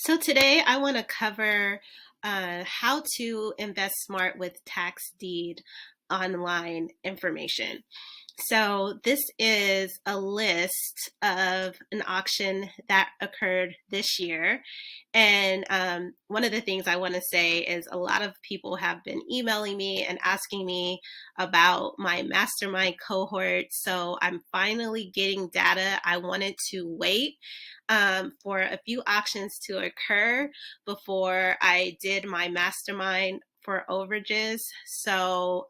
So today I want to cover how to invest smart with tax deed online information. So this is a list of an auction that occurred this year. And one of the things I want to say is a lot of people have been emailing me and asking me about my mastermind cohort. So I'm finally getting data. I wanted to wait for a few auctions to occur before I did my mastermind for overages. So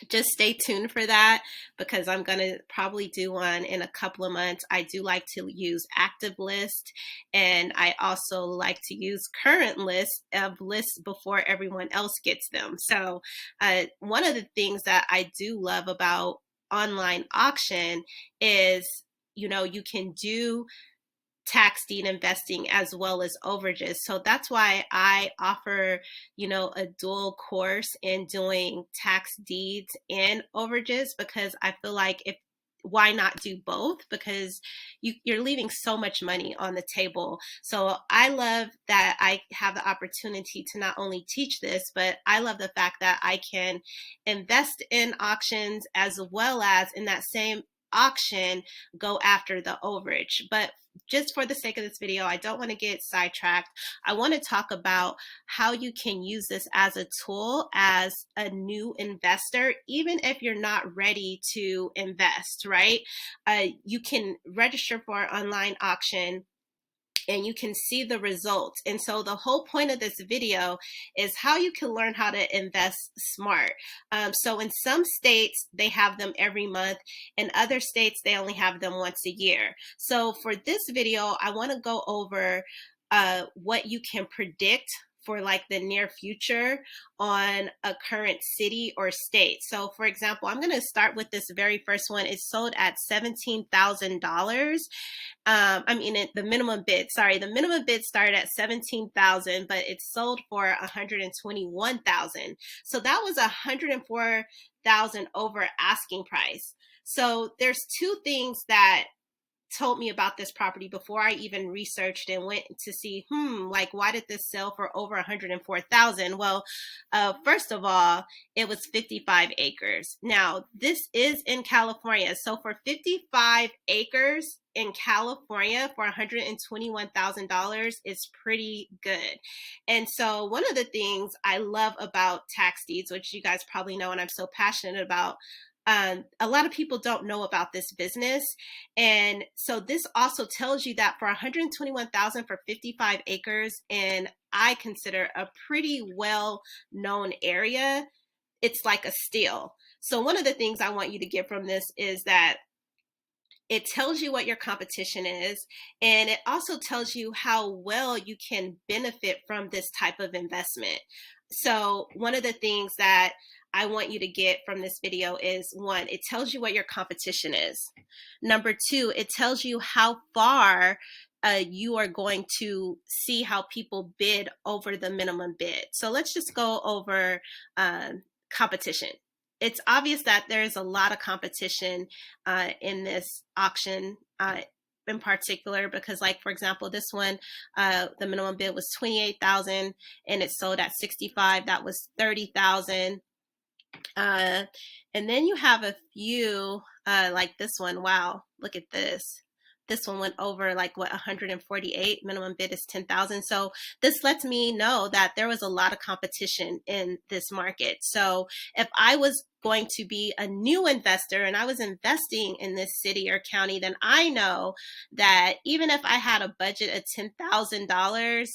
just stay tuned for that because I'm going to probably do one in a couple of months. I do like to use active list, and I also like to use current list of lists before everyone else gets them. So one of the things that I do love about online auction is you can do tax deed investing as well as overages. So that's why I offer, a dual course in doing tax deeds and overages, because I feel like why not do both? Because you're leaving so much money on the table. So I love that I have the opportunity to not only teach this, but I love the fact that I can invest in auctions as well as in that same auction go after the overage. But just for the sake of this video, I don't want to get sidetracked. I want to talk about how you can use this as a tool as a new investor, even if you're not ready to invest, right? You can register for an online auction and you can see the results. And so the whole point of this video is how you can learn how to invest smart. So in some states, they have them every month. In other states, they only have them once a year. So for this video, I want to go over what you can predict for like the near future on a current city or state. So for example, I'm going to start with this very first one. It's sold at $17,000. The minimum bid, sorry, the minimum bid started at 17,000, but it sold for 121,000. So that was 104,000 over asking price. So there's two things that told me about this property before I even researched and went to see, like, why did this sell for over 104,000? Well, first of all, it was 55 acres. Now, this is in California. So for 55 acres in California for $121,000 is pretty good. And so one of the things I love about tax deeds, which you guys probably know and I'm so passionate about, a lot of people don't know about this business. And so this also tells you that for 121,000 for 55 acres, and I consider a pretty well-known area, it's like a steal. So one of the things I want you to get from this is that it tells you what your competition is, and it also tells you how well you can benefit from this type of investment. So one of the things that I want you to get from this video is, one, it tells you what your competition is. Number two, it tells you how far you are going to see how people bid over the minimum bid. So let's just go over competition. It's obvious that there's a lot of competition in this auction in particular, because, like, for example, this one, the minimum bid was 28,000 and it sold at 65. That was 30,000. And then you have a few like this one. Wow, look at this. This one went over like 148. Minimum bid is 10,000. So this lets me know that there was a lot of competition in this market. So if I was going to be a new investor and I was investing in this city or county, then I know that even if I had a budget of $10,000,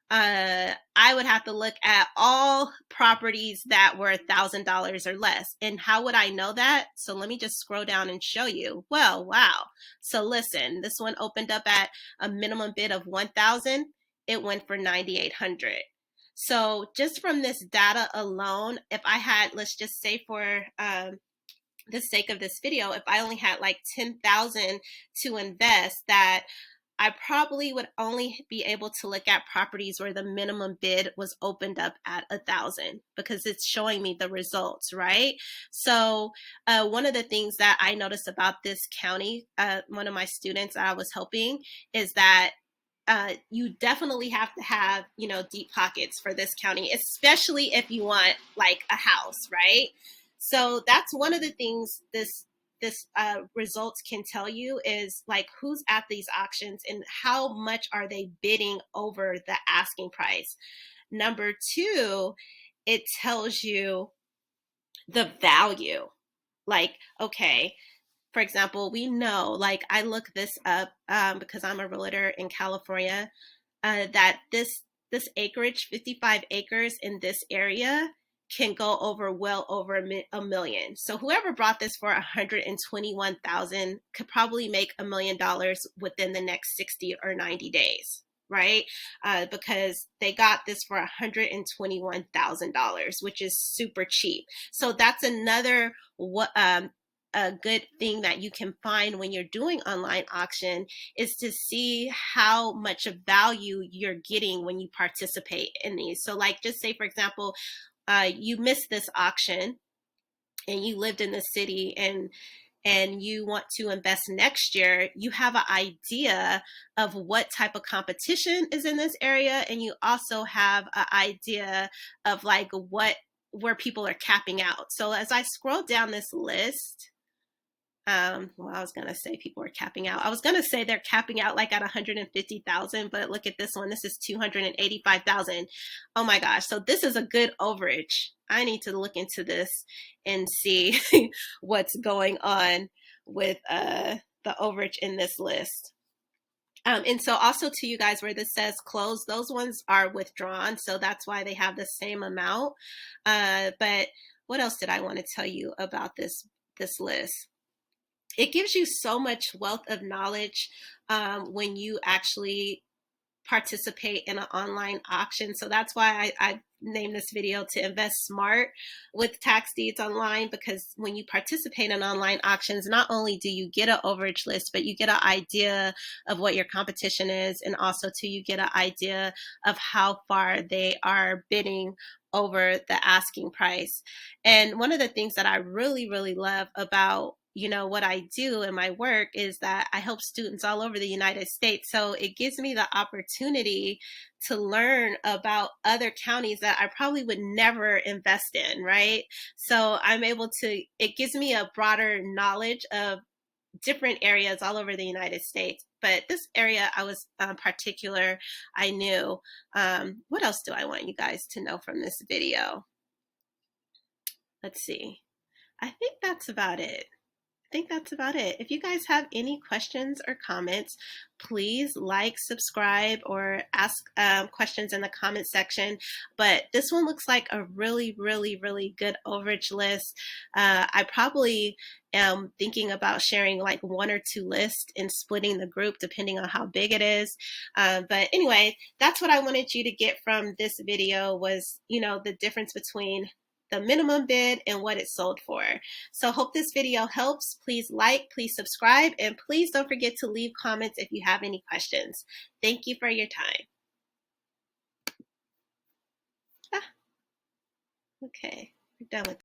I would have to look at all properties that were $1,000 or less. And how would I know that? So let me just scroll down and show you. Well, wow. So listen, this one opened up at a minimum bid of 1,000. It went for 9,800. So just from this data alone, if I had, let's just say for the sake of this video, if I only had like 10,000 to invest, that I probably would only be able to look at properties where the minimum bid was opened up at 1,000, because it's showing me the results, right? So one of the things that I noticed about this county, one of my students that I was helping, is that you definitely have to have, deep pockets for this county, especially if you want like a house, right? So that's one of the things this results can tell you is like who's at these auctions and how much are they bidding over the asking price. Number two, it tells you the value. Like, okay, for example, we know, like I look this up because I'm a realtor in California, that this acreage, 55 acres in this area, can go over well over a million. So whoever brought this for 121,000 could probably make $1 million within the next 60 or 90 days, right? Because they got this for $121,000, which is super cheap. So that's another a good thing that you can find when you're doing online auction is to see how much of value you're getting when you participate in these. So like just say, for example, you missed this auction and you lived in the city and you want to invest next year, you have an idea of what type of competition is in this area, and you also have an idea of like where people are capping out. So as I scroll down this list, well, I was going to say people are capping out. I was going to say they're capping out like at 150,000, but look at this one. This is 285,000. Oh my gosh. So this is a good overage. I need to look into this and see what's going on with the overage in this list. And so also to you guys where this says closed, those ones are withdrawn. So that's why they have the same amount. But what else did I want to tell you about this list? It gives you so much wealth of knowledge when you actually participate in an online auction. So that's why I named this video to invest smart with tax deeds online, because when you participate in online auctions, not only do you get an overage list, but you get an idea of what your competition is, and also too you get an idea of how far they are bidding over the asking price. And one of the things that I really, really love about what I do in my work is that I help students all over the United States. So it gives me the opportunity to learn about other counties that I probably would never invest in, right? So I'm able to, it gives me a broader knowledge of different areas all over the United States. But this area I was particular, I knew. What else do I want you guys to know from this video? Let's see. I think that's about it. If you guys have any questions or comments, please like, subscribe, or ask questions in the comment section. But this one looks like a really, really, really good overage list. I probably am thinking about sharing like 1 or 2 lists and splitting the group depending on how big it is. But anyway, that's what I wanted you to get from this video was, the difference between the minimum bid and what it sold for. So hope this video helps. Please like, please subscribe, and please don't forget to leave comments if you have any questions. Thank you for your time. Okay, we're done with